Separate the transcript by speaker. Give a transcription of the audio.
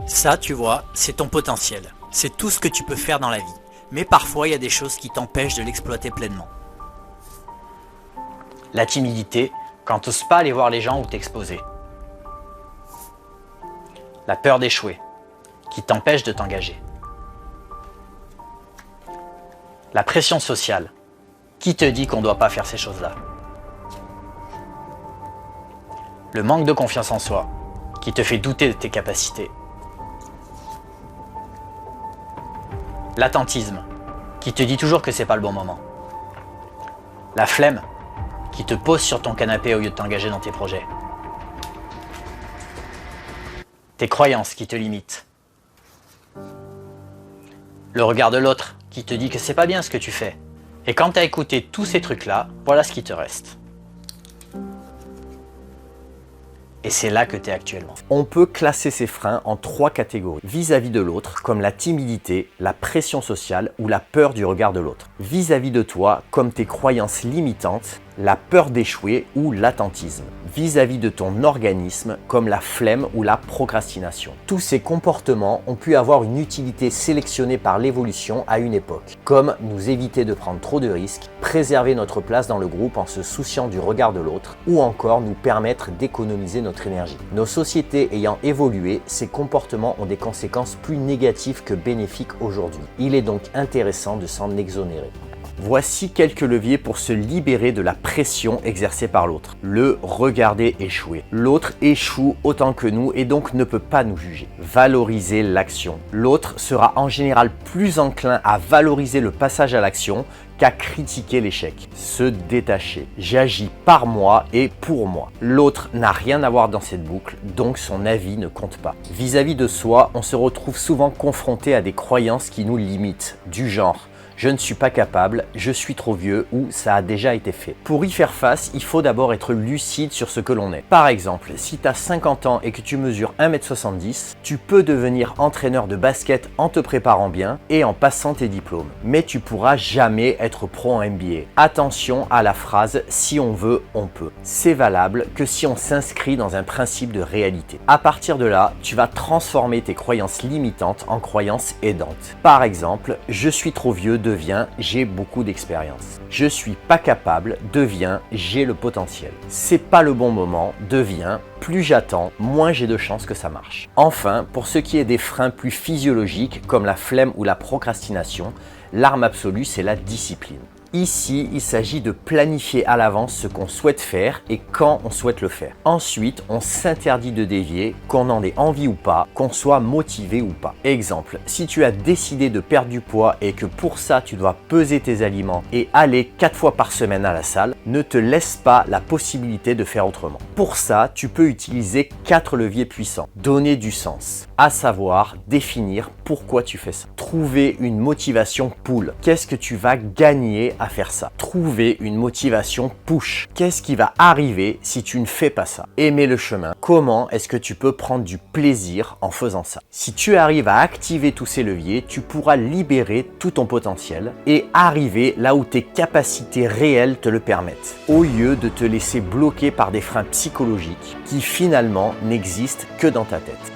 Speaker 1: Ça, tu vois, c'est ton potentiel. C'est tout ce que tu peux faire dans la vie. Mais parfois, il y a des choses qui t'empêchent de l'exploiter pleinement.
Speaker 2: La timidité, quand t'oses pas aller voir les gens ou t'exposer. La peur d'échouer, qui t'empêche de t'engager. La pression sociale, qui te dit qu'on ne doit pas faire ces choses-là. Le manque de confiance en soi, qui te fait douter de tes capacités. L'attentisme, qui te dit toujours que c'est pas le bon moment. La flemme, qui te pose sur ton canapé au lieu de t'engager dans tes projets. Tes croyances qui te limitent. Le regard de l'autre qui te dit que c'est pas bien ce que tu fais. Et quand tu as écouté tous ces trucs-là, voilà ce qui te reste. Et c'est là que tu es actuellement.
Speaker 3: On peut classer ces freins en 3 catégories. Vis-à-vis de l'autre, comme la timidité, la pression sociale ou la peur du regard de l'autre. Vis-à-vis de toi, comme tes croyances limitantes, la peur d'échouer ou l'attentisme. Vis-à-vis de ton organisme, comme la flemme ou la procrastination. Tous ces comportements ont pu avoir une utilité sélectionnée par l'évolution à une époque, comme nous éviter de prendre trop de risques, préserver notre place dans le groupe en se souciant du regard de l'autre, ou encore nous permettre d'économiser notre énergie. Nos sociétés ayant évolué, ces comportements ont des conséquences plus négatives que bénéfiques aujourd'hui. Il est donc intéressant de s'en exonérer. Voici quelques leviers pour se libérer de la pression exercée par l'autre. Le regarder échouer. L'autre échoue autant que nous et donc ne peut pas nous juger. Valoriser l'action. L'autre sera en général plus enclin à valoriser le passage à l'action qu'à critiquer l'échec. Se détacher. J'agis par moi et pour moi. L'autre n'a rien à voir dans cette boucle, donc son avis ne compte pas. Vis-à-vis de soi, on se retrouve souvent confronté à des croyances qui nous limitent, du genre je ne suis pas capable, je suis trop vieux ou ça a déjà été fait. Pour y faire face, il faut d'abord être lucide sur ce que l'on est. Par exemple, si tu as 50 ans et que tu mesures 1m70, tu peux devenir entraîneur de basket en te préparant bien et en passant tes diplômes. Mais tu pourras jamais être pro en NBA. Attention à la phrase « si on veut, on peut ». C'est valable que si on s'inscrit dans un principe de réalité. À partir de là, tu vas transformer tes croyances limitantes en croyances aidantes. Par exemple, je suis trop vieux devient j'ai beaucoup d'expérience. Je suis pas capable devient j'ai le potentiel. C'est pas le bon moment devient plus j'attends, moins j'ai de chances que ça marche. Enfin, pour ce qui est des freins plus physiologiques comme la flemme ou la procrastination, l'arme absolue c'est la discipline. Ici, il s'agit de planifier à l'avance ce qu'on souhaite faire et quand on souhaite le faire. Ensuite, on s'interdit de dévier, qu'on en ait envie ou pas, qu'on soit motivé ou pas. Exemple, si tu as décidé de perdre du poids et que pour ça, tu dois peser tes aliments et aller 4 fois par semaine à la salle, ne te laisse pas la possibilité de faire autrement. Pour ça, tu peux utiliser 4 leviers puissants. Donner du sens, à savoir définir pourquoi tu fais ça. Trouver une motivation pull. Qu'est-ce que tu vas gagner à faire ça? Trouver une motivation push. Qu'est-ce qui va arriver si tu ne fais pas ça? Aimer le chemin. Comment est-ce que tu peux prendre du plaisir en faisant ça? Si tu arrives à activer tous ces leviers, tu pourras libérer tout ton potentiel et arriver là où tes capacités réelles te le permettent, au lieu de te laisser bloquer par des freins psychologiques qui finalement n'existent que dans ta tête.